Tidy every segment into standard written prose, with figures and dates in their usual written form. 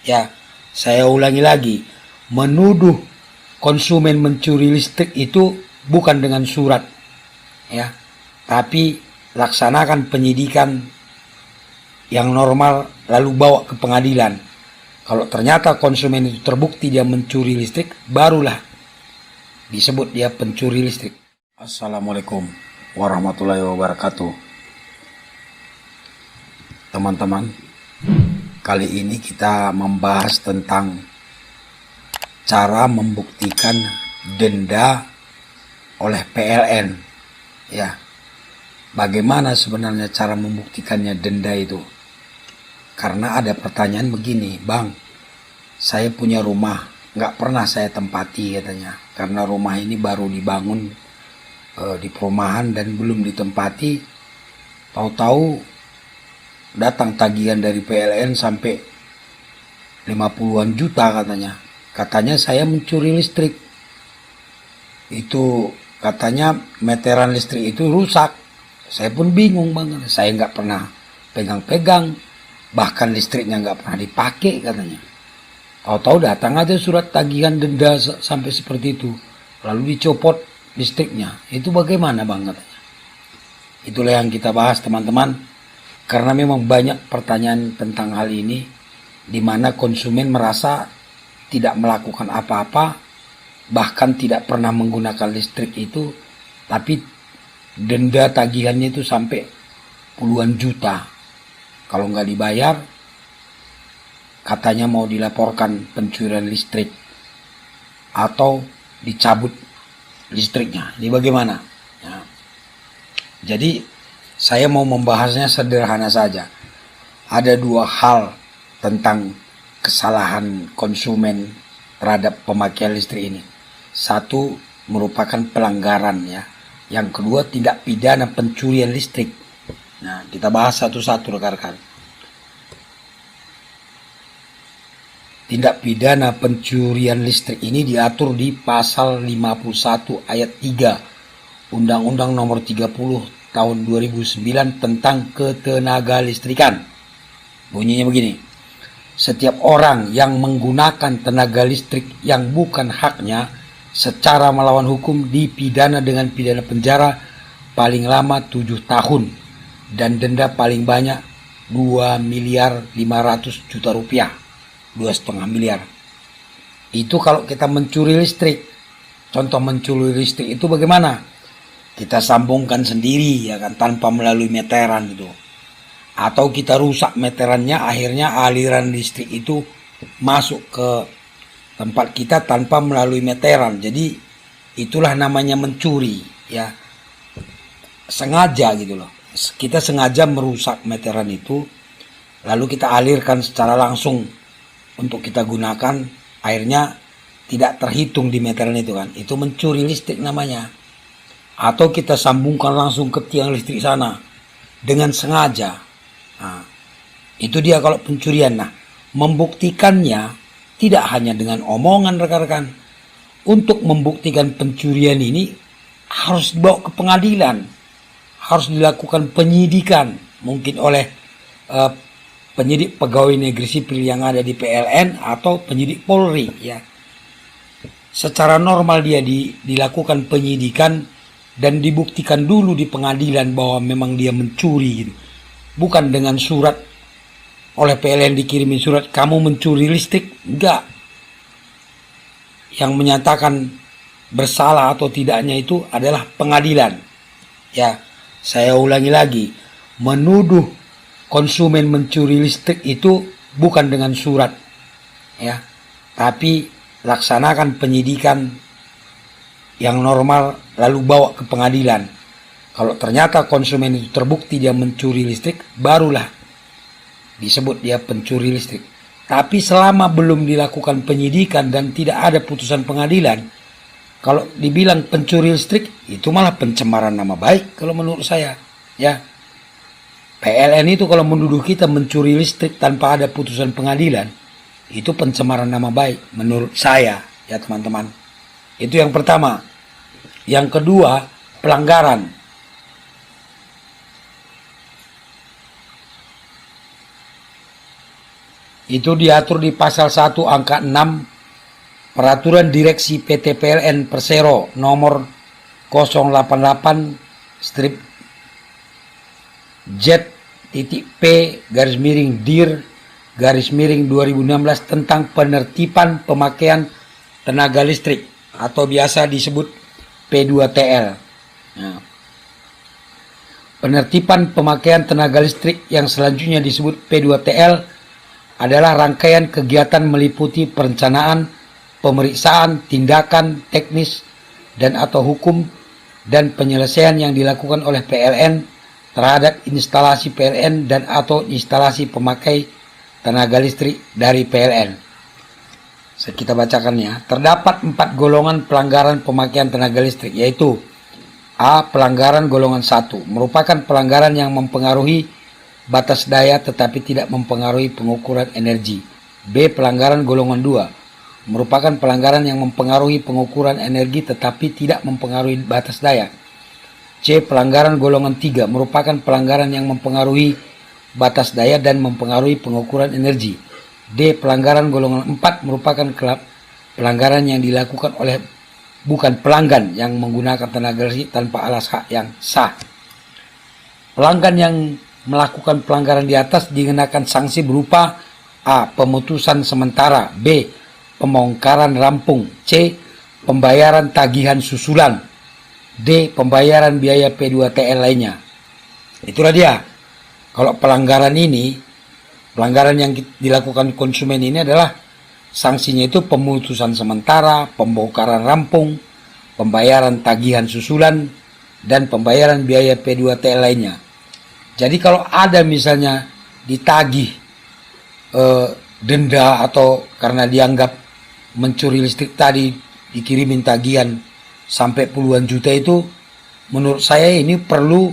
Ya, saya ulangi lagi, menuduh konsumen mencuri listrik itu bukan dengan surat, ya, tapi laksanakan penyidikan yang normal lalu bawa ke pengadilan. Kalau ternyata konsumen itu terbukti dia mencuri listrik, barulah disebut dia pencuri listrik. Assalamualaikum warahmatullahi wabarakatuh. Teman-teman, kali ini kita membahas tentang cara membuktikan denda oleh PLN. Ya, bagaimana sebenarnya cara membuktikannya denda itu? Karena ada pertanyaan begini, Bang, saya punya rumah, nggak pernah saya tempati katanya. Karena rumah ini baru dibangun di perumahan dan belum ditempati. Tahu-tahu datang tagihan dari PLN sampai 50-an juta katanya. Katanya saya mencuri listrik. Itu katanya meteran listrik itu rusak. Saya pun bingung banget. Saya nggak pernah pegang-pegang. Bahkan listriknya nggak pernah dipakai katanya. Tahu-tahu datang aja surat tagihan denda sampai seperti itu. Lalu dicopot listriknya. Itu bagaimana Bang katanya. Itulah yang kita bahas teman-teman. Karena memang banyak pertanyaan tentang hal ini, di mana konsumen merasa tidak melakukan apa-apa, bahkan tidak pernah menggunakan listrik itu, tapi denda tagihannya itu sampai puluhan juta. Kalau nggak dibayar, katanya mau dilaporkan pencurian listrik atau dicabut listriknya. Ini bagaimana? Ya. Jadi saya mau membahasnya sederhana saja. Ada dua hal tentang kesalahan konsumen terhadap pemakaian listrik ini. Satu merupakan pelanggaran ya. Yang kedua tindak pidana pencurian listrik. Nah, kita bahas satu-satu rekan-rekan. Tindak pidana pencurian listrik ini diatur di pasal 51 ayat 3 Undang-Undang Nomor 30 tahun 2009 tentang ketenaga listrikan. Bunyinya begini. Setiap orang yang menggunakan tenaga listrik yang bukan haknya secara melawan hukum dipidana dengan pidana penjara paling lama 7 tahun dan denda paling banyak 2.500.000.000 rupiah. 2,5 miliar. Itu kalau kita mencuri listrik. Contoh mencuri listrik itu bagaimana? Kita sambungkan sendiri ya kan, tanpa melalui meteran gitu. Atau kita rusak meterannya, akhirnya aliran listrik itu masuk ke tempat kita tanpa melalui meteran. Jadi itulah namanya mencuri ya. Sengaja gitu loh. Kita sengaja merusak meteran itu, lalu kita alirkan secara langsung untuk kita gunakan, akhirnya tidak terhitung di meteran itu kan. Itu mencuri listrik namanya. Atau kita sambungkan langsung ke tiang listrik sana dengan sengaja. Nah, itu dia kalau pencurian. Nah, membuktikannya tidak hanya dengan omongan rekan-rekan. Untuk membuktikan pencurian ini harus dibawa ke pengadilan, harus dilakukan penyidikan, mungkin oleh penyidik pegawai negeri sipil yang ada di PLN atau penyidik Polri ya. Secara normal dia dilakukan penyidikan dan dibuktikan dulu di pengadilan bahwa memang dia mencuri gitu. Bukan dengan surat oleh PLN dikirimin surat kamu mencuri listrik, enggak. Yang menyatakan bersalah atau tidaknya itu adalah pengadilan. Ya, saya ulangi lagi, menuduh konsumen mencuri listrik itu bukan dengan surat, ya, tapi laksanakan penyidikan yang normal lalu bawa ke pengadilan. Kalau ternyata konsumen itu terbukti dia mencuri listrik, barulah disebut dia pencuri listrik. Tapi selama belum dilakukan penyidikan dan tidak ada putusan pengadilan, kalau dibilang pencuri listrik, itu malah pencemaran nama baik kalau menurut saya. Ya, PLN itu kalau menuduh kita mencuri listrik tanpa ada putusan pengadilan, itu pencemaran nama baik menurut saya ya teman-teman. Itu yang pertama. Yang kedua, pelanggaran. Itu diatur di pasal 1 angka 6 Peraturan Direksi PT PLN Persero nomor 088 strip Z.P garis miring dir garis miring 2016 tentang penertiban pemakaian tenaga listrik atau biasa disebut P2TL. Nah, penertiban pemakaian tenaga listrik yang selanjutnya disebut P2TL adalah rangkaian kegiatan meliputi perencanaan, pemeriksaan, tindakan teknis dan atau hukum dan penyelesaian yang dilakukan oleh PLN terhadap instalasi PLN dan atau instalasi pemakai tenaga listrik dari PLN. Kita bacakan ya. Terdapat 4 golongan pelanggaran pemakaian tenaga listrik, yaitu A. Pelanggaran golongan 1 merupakan pelanggaran yang mempengaruhi batas daya tetapi tidak mempengaruhi pengukuran energi. B. Pelanggaran golongan 2 merupakan pelanggaran yang mempengaruhi pengukuran energi tetapi tidak mempengaruhi batas daya. C. Pelanggaran golongan 3 merupakan pelanggaran yang mempengaruhi batas daya dan mempengaruhi pengukuran energi. D. Pelanggaran golongan 4 merupakan pelanggaran yang dilakukan oleh bukan pelanggan yang menggunakan tenaga listrik tanpa alas hak yang sah. Pelanggan yang melakukan pelanggaran di atas dikenakan sanksi berupa A. Pemutusan sementara, B. Pembongkaran rampung, C. Pembayaran tagihan susulan, D. Pembayaran biaya P2TL lainnya. Itulah dia. Kalau pelanggaran ini, pelanggaran yang dilakukan konsumen ini adalah sanksinya itu pemutusan sementara, pembongkaran rampung, pembayaran tagihan susulan, dan pembayaran biaya P2TL lainnya. Jadi kalau ada misalnya ditagih denda atau karena dianggap mencuri listrik tadi dikirimin tagihan sampai puluhan juta, itu menurut saya ini perlu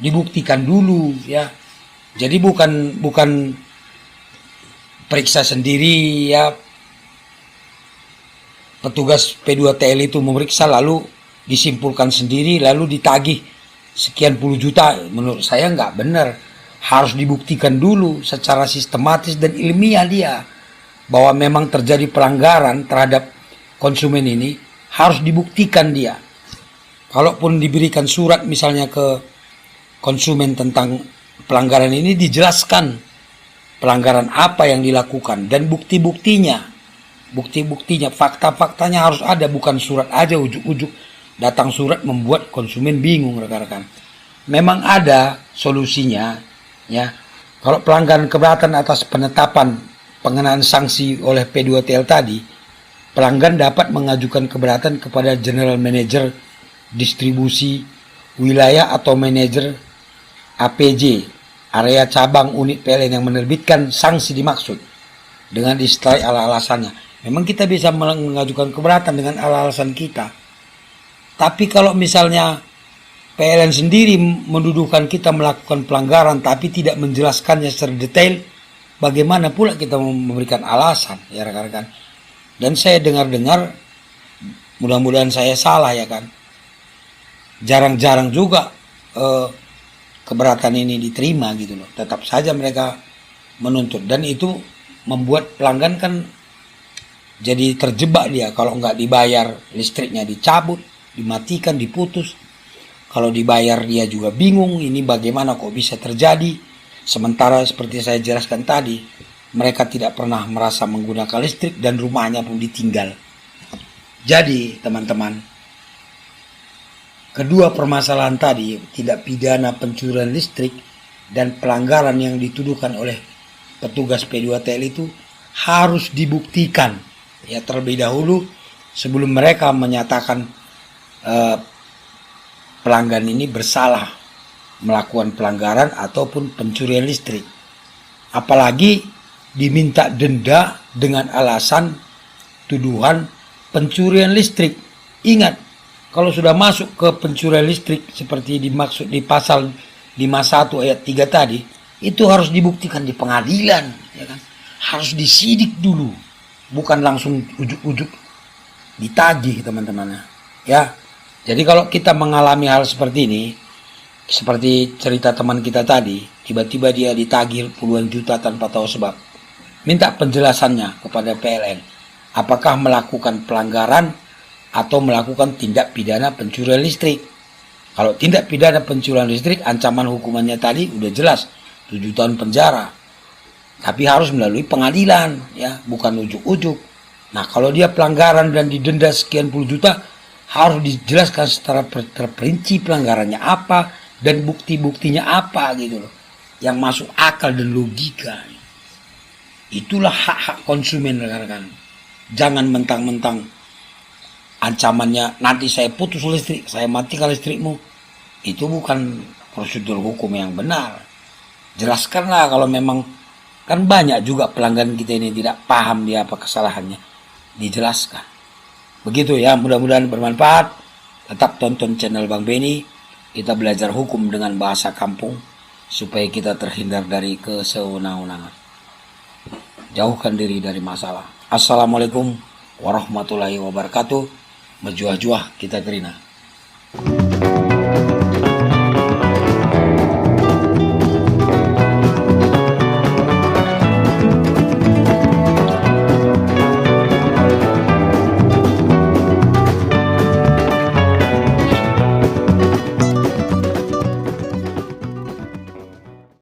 dibuktikan dulu ya. Jadi bukan periksa sendiri ya, petugas P2TL itu memeriksa lalu disimpulkan sendiri lalu ditagih sekian puluh juta. Menurut saya nggak benar. Harus dibuktikan dulu secara sistematis dan ilmiah dia bahwa memang terjadi pelanggaran terhadap konsumen ini, harus dibuktikan dia. Kalaupun diberikan surat misalnya ke konsumen tentang pelanggaran ini, dijelaskan pelanggaran apa yang dilakukan dan bukti-buktinya, fakta-faktanya harus ada, bukan surat aja ujuk-ujuk datang surat membuat konsumen bingung rekan-rekan. Memang ada solusinya ya. Kalau pelanggaran keberatan atas penetapan pengenaan sanksi oleh P2TL tadi, pelanggan dapat mengajukan keberatan kepada General Manager Distribusi Wilayah atau Manajer APJ area cabang unit PLN yang menerbitkan sanksi dimaksud dengan disertai alasannya. Memang kita bisa mengajukan keberatan dengan alasan kita. Tapi kalau misalnya PLN sendiri menduduhkan kita melakukan pelanggaran tapi tidak menjelaskannya secara detail, bagaimana pula kita memberikan alasan ya rekan-rekan. Dan saya dengar-dengar, mudah-mudahan saya salah ya kan, jarang-jarang juga keberatan ini diterima gitu loh. Tetap saja mereka menuntut, dan itu membuat pelanggan kan jadi terjebak dia. Kalau nggak dibayar listriknya dicabut, dimatikan, diputus. Kalau dibayar dia juga bingung, ini bagaimana kok bisa terjadi. Sementara seperti saya jelaskan tadi, mereka tidak pernah merasa menggunakan listrik dan rumahnya pun ditinggal. Jadi teman-teman, kedua permasalahan tadi, tidak pidana pencurian listrik dan pelanggaran yang dituduhkan oleh petugas P2TL itu harus dibuktikan ya terlebih dahulu sebelum mereka menyatakan pelanggan ini bersalah melakukan pelanggaran ataupun pencurian listrik. Apalagi diminta denda dengan alasan tuduhan pencurian listrik. Ingat, kalau sudah masuk ke pencurian listrik seperti dimaksud di pasal 51 ayat 3 tadi, itu harus dibuktikan di pengadilan, ya kan? Harus disidik dulu, bukan langsung ujuk-ujuk ditagih teman-teman. Ya, jadi kalau kita mengalami hal seperti ini, seperti cerita teman kita tadi, tiba-tiba dia ditagih puluhan juta tanpa tahu sebab, minta penjelasannya kepada PLN. Apakah melakukan pelanggaran atau melakukan tindak pidana pencurian listrik. Kalau tindak pidana pencurian listrik, ancaman hukumannya tadi udah jelas, 7 tahun penjara. Tapi harus melalui pengadilan, ya, bukan ujuk-ujuk. Nah, kalau dia pelanggaran dan didenda sekian puluh juta, harus dijelaskan secara terperinci pelanggarannya apa dan bukti-buktinya apa gitu loh, yang masuk akal dan logika. Itulah hak-hak konsumen, rekan-rekan. Jangan mentang-mentang ancamannya nanti saya putus listrik, saya matikan listrikmu. Itu bukan prosedur hukum yang benar. Jelaskanlah kalau memang, kan banyak juga pelanggan kita ini tidak paham dia apa kesalahannya. Dijelaskan. Begitu ya, mudah-mudahan bermanfaat. Tetap tonton channel Bang Benny. Kita belajar hukum dengan bahasa kampung supaya kita terhindar dari kesewenang-wenangan. Jauhkan diri dari masalah. Assalamualaikum warahmatullahi wabarakatuh. Berjuah-juah kita kerina.